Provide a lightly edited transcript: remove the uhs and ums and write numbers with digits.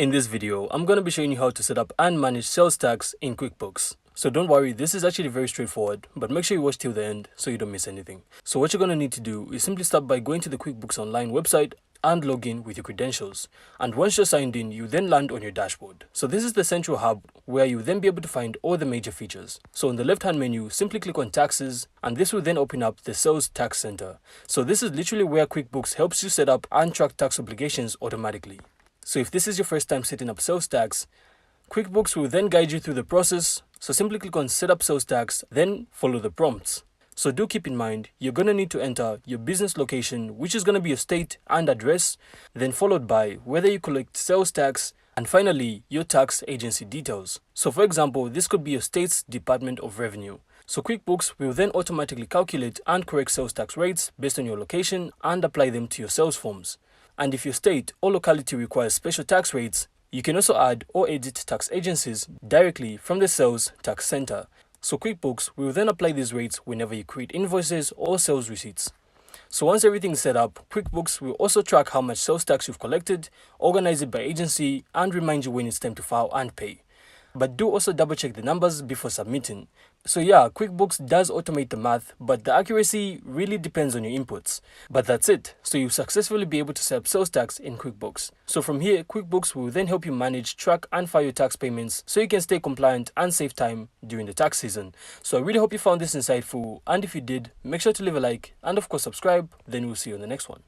In this video, I'm going to be showing you how to set up and manage sales tax in QuickBooks. So don't worry, this is actually very straightforward, but make sure you watch till the end so you don't miss anything. So what you're going to need to do is simply start by going to the QuickBooks Online website and log in with your credentials. And once you're signed in, you then land on your dashboard. So this is the central hub where you will then be able to find all the major features. So on the left-hand menu, simply click on Taxes, and this will then open up the Sales Tax Center. So this is literally where QuickBooks helps you set up and track tax obligations automatically. So if this is your first time setting up sales tax, QuickBooks will then guide you through the process. So simply click on Set up Sales Tax, then follow the prompts. So do keep in mind, you're going to need to enter your business location, which is going to be your state and address, then followed by whether you collect sales tax, and finally, your tax agency details. So for example, this could be your state's Department of Revenue. So QuickBooks will then automatically calculate and correct sales tax rates based on your location and apply them to your sales forms. And if your state or locality requires special tax rates, you can also add or edit tax agencies directly from the Sales Tax Center. So QuickBooks will then apply these rates whenever you create invoices or sales receipts. So once everything is set up, QuickBooks will also track how much sales tax you've collected, organize it by agency, and remind you when it's time to file and pay. But do also double check the numbers before submitting. So yeah, QuickBooks does automate the math, but the accuracy really depends on your inputs. But that's it. So you'll successfully be able to set up sales tax in QuickBooks. So from here, QuickBooks will then help you manage, track, and file your tax payments so you can stay compliant and save time during the tax season. So I really hope you found this insightful, and if you did, make sure to leave a like and of course subscribe. Then we'll see you on the next one.